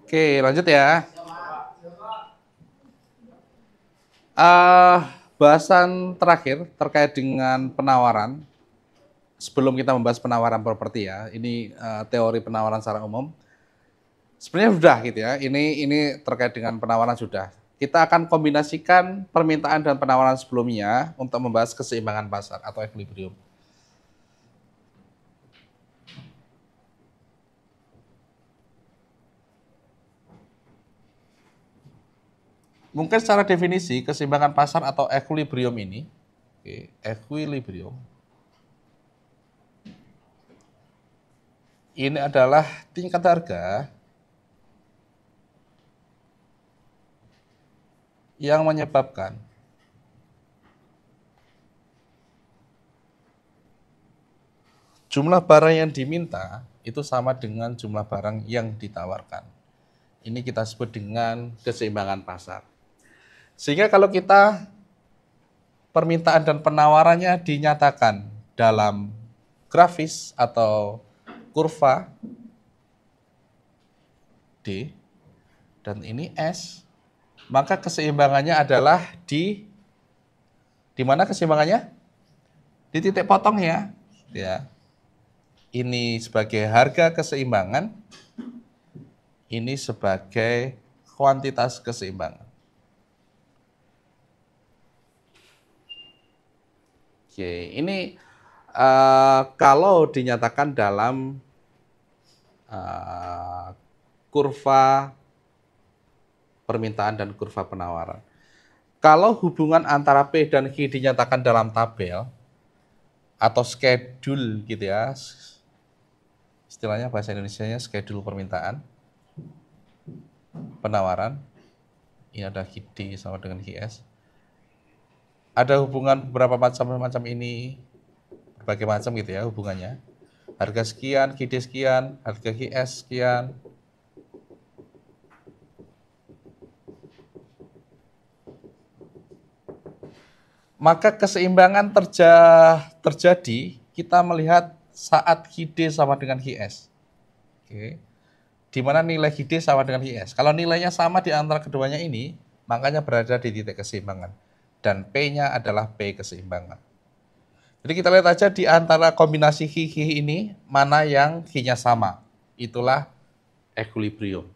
Oke, lanjut ya. Eh, Bahasan terakhir terkait dengan penawaran. Sebelum kita membahas penawaran properti ya, ini teori penawaran secara umum. Sebenarnya sudah gitu ya. Ini terkait dengan penawaran sudah. Kita akan kombinasikan permintaan dan penawaran sebelumnya untuk membahas keseimbangan pasar atau equilibrium. Mungkin secara definisi keseimbangan pasar atau equilibrium ini, oke, equilibrium ini adalah tingkat harga yang menyebabkan jumlah barang yang diminta itu sama dengan jumlah barang yang ditawarkan. Ini kita sebut dengan keseimbangan pasar. Sehingga kalau kita permintaan dan penawarannya dinyatakan dalam grafis atau kurva D dan ini S, maka keseimbangannya adalah di mana keseimbangannya? Di titik potong ya. Ya. Ini sebagai harga keseimbangan, ini sebagai kuantitas keseimbangan. Oke, ini kalau dinyatakan dalam kurva permintaan dan kurva penawaran. Kalau hubungan antara P dan Q dinyatakan dalam tabel atau schedule gitu ya, istilahnya bahasa Indonesianya schedule permintaan, penawaran, ini ada QD sama dengan QS. Ada hubungan beberapa macam ini, berbagai macam gitu ya hubungannya. Harga sekian, QD sekian, harga QS sekian. Maka keseimbangan terjadi kita melihat saat QD sama dengan QS. Oke. Di mana nilai QD sama dengan QS. Kalau nilainya sama di antara keduanya ini, makanya berada di titik keseimbangan. Dan P-nya adalah P keseimbangan. Jadi kita lihat aja di antara kombinasi Q ini, mana yang Q-nya sama. Itulah equilibrium.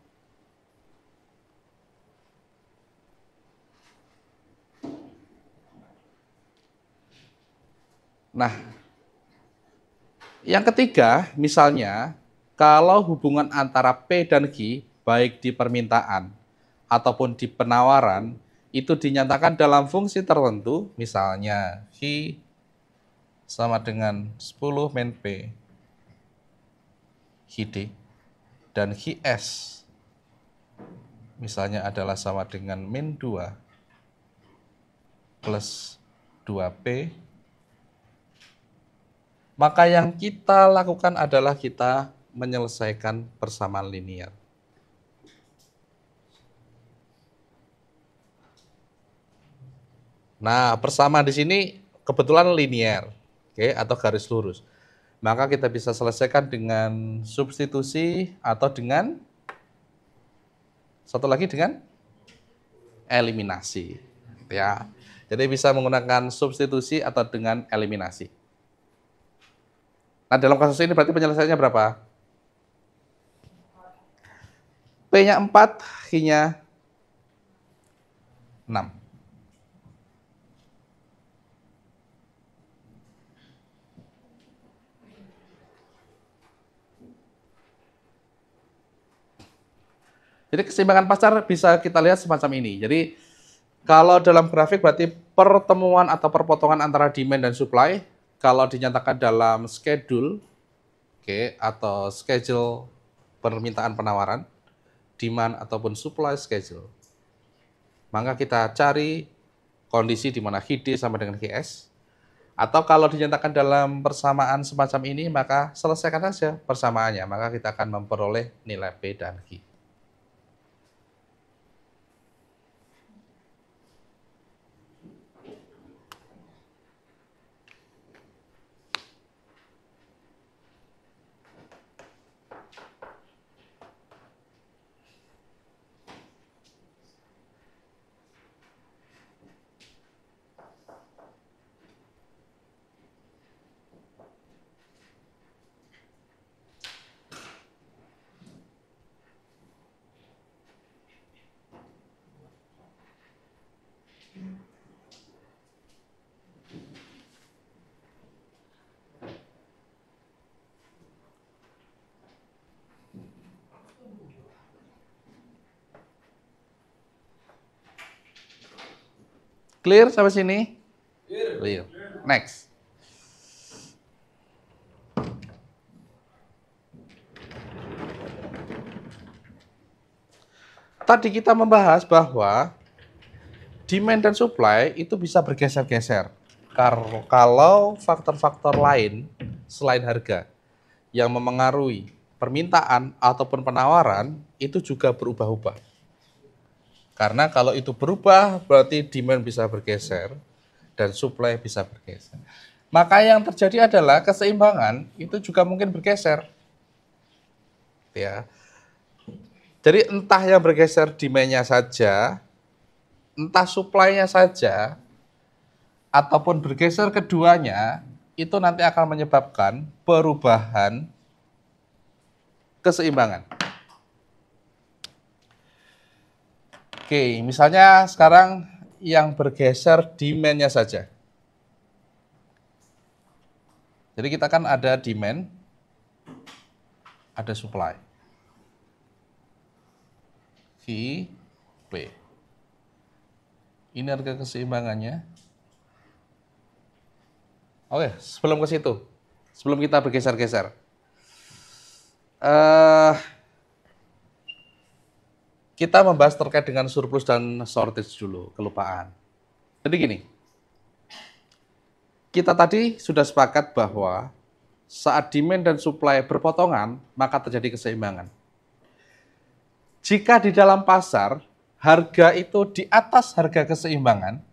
Nah, yang ketiga, misalnya, kalau hubungan antara P dan Q, baik di permintaan ataupun di penawaran, itu dinyatakan dalam fungsi tertentu, misalnya Q sama dengan 10 min P QD, dan QS misalnya adalah sama dengan min 2 plus 2P, maka yang kita lakukan adalah kita menyelesaikan persamaan linear. Nah, persamaan di sini kebetulan linear, oke, atau garis lurus. Maka kita bisa selesaikan dengan substitusi atau dengan satu lagi dengan eliminasi, ya. Jadi bisa menggunakan substitusi atau dengan eliminasi. Nah, dalam kasus ini berarti penyelesaiannya berapa? P-nya 4, Q-nya 6. Jadi keseimbangan pasar bisa kita lihat semacam ini. Jadi kalau dalam grafik berarti pertemuan atau perpotongan antara demand dan supply. Kalau dinyatakan dalam schedule, oke, atau schedule permintaan penawaran, demand ataupun supply schedule. Maka kita cari kondisi di mana QD sama dengan QS. Atau kalau dinyatakan dalam persamaan semacam ini, maka selesaikan saja persamaannya. Maka kita akan memperoleh nilai P dan Q. Clear sampai sini? Clear. Next. Tadi kita membahas bahwa demand dan supply itu bisa bergeser-geser. Kalau faktor-faktor lain selain harga yang memengaruhi permintaan ataupun penawaran itu juga berubah-ubah. Karena kalau itu berubah berarti demand bisa bergeser dan supply bisa bergeser. Maka yang terjadi adalah keseimbangan itu juga mungkin bergeser. Ya. Jadi entah yang bergeser demand-nya saja, entah supply-nya saja, ataupun bergeser keduanya, itu nanti akan menyebabkan perubahan keseimbangan. Oke, misalnya sekarang yang bergeser demand-nya saja. Jadi kita kan ada demand, ada supply. V, P. Ini harga keseimbangannya. Oke, sebelum ke situ, sebelum kita bergeser-geser, kita membahas terkait dengan surplus dan shortage dulu, kelupaan. Jadi gini, kita tadi sudah sepakat bahwa saat demand dan supply berpotongan, maka terjadi keseimbangan. Jika di dalam pasar, harga itu di atas harga keseimbangan,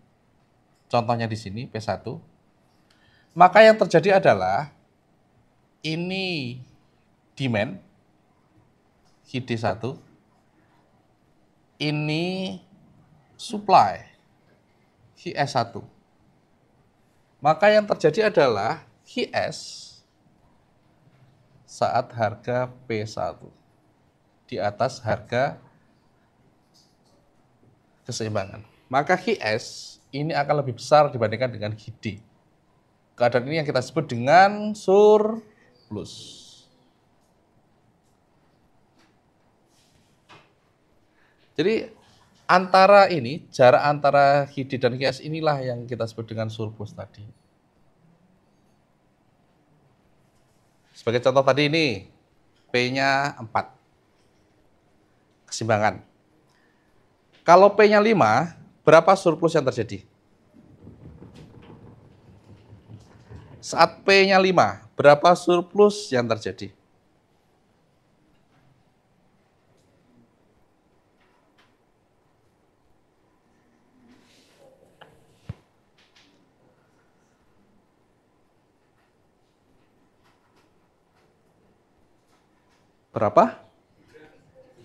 contohnya di sini P1, maka yang terjadi adalah ini demand, HD1, ini supply, HS1. Maka yang terjadi adalah HS saat harga P1 di atas harga keseimbangan. Maka HS ini akan lebih besar dibandingkan dengan HD. Keadaan ini yang kita sebut dengan surplus. Jadi antara ini, jarak antara HD dan HS inilah yang kita sebut dengan surplus tadi. Sebagai contoh tadi ini, P-nya 4. Keseimbangan. Kalau P-nya 5, berapa surplus yang terjadi? Saat P-nya 5, berapa surplus yang terjadi? Berapa?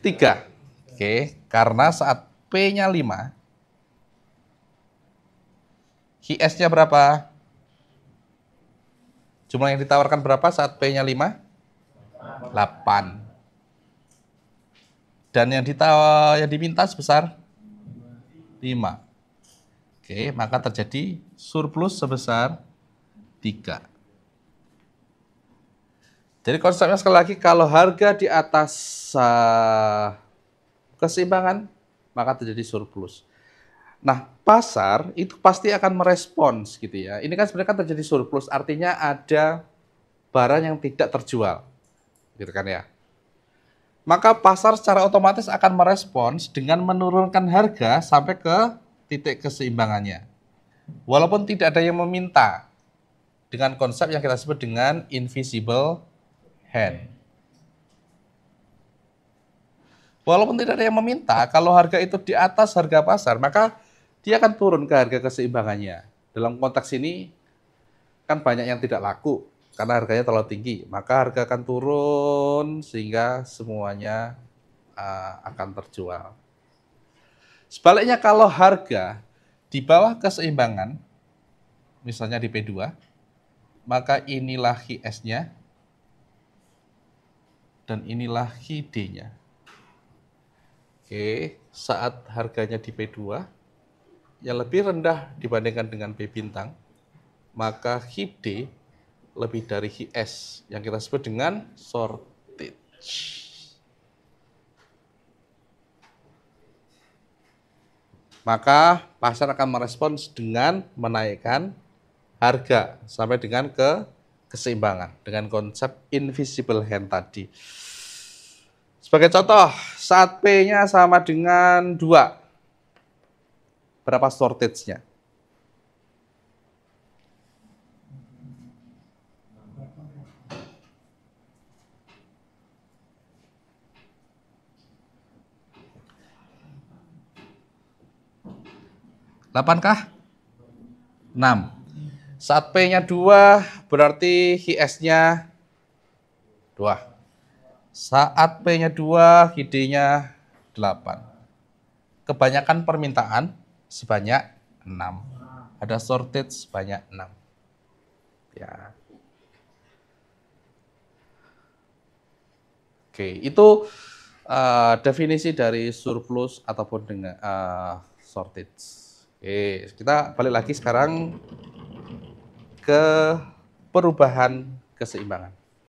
3. Oke, karena saat P-nya 5, HS-nya berapa? Jumlah yang ditawarkan berapa saat P-nya 5? 8. Dan yang diminta sebesar 5. Oke, maka terjadi surplus sebesar 3. Jadi konsepnya sekali lagi, kalau harga di atas keseimbangan, maka terjadi surplus. Nah, pasar itu pasti akan merespons gitu ya. Ini kan sebenarnya kan terjadi surplus, artinya ada barang yang tidak terjual. Gitu kan ya. Maka pasar secara otomatis akan merespons dengan menurunkan harga sampai ke titik keseimbangannya. Walaupun tidak ada yang meminta, dengan konsep yang kita sebut dengan invisible hand. Walaupun tidak ada yang meminta, kalau harga itu di atas harga pasar, maka dia akan turun ke harga keseimbangannya. Dalam konteks ini, kan banyak yang tidak laku, karena harganya terlalu tinggi. Maka harga akan turun, sehingga semuanya akan terjual. Sebaliknya, kalau harga di bawah keseimbangan, misalnya di P2, maka inilah HS-nya, dan inilah HD-nya. Oke, saat harganya di P2 yang lebih rendah dibandingkan dengan P bintang, maka HD lebih dari HS yang kita sebut dengan shortage. maka pasar akan merespons dengan menaikkan harga sampai dengan ke keseimbangan dengan konsep invisible hand tadi. Sebagai contoh, saat P-nya sama dengan 2, berapa shortage-nya? Delapan kah? 6. Saat P-nya 2, berarti HS-nya 2. Saat P-nya 2, HD-nya 8. Kebanyakan permintaan sebanyak 6. Ada shortage sebanyak 6. Ya. Oke, itu definisi dari surplus ataupun dengan shortage. Oke, kita balik lagi sekarang ke perubahan keseimbangan.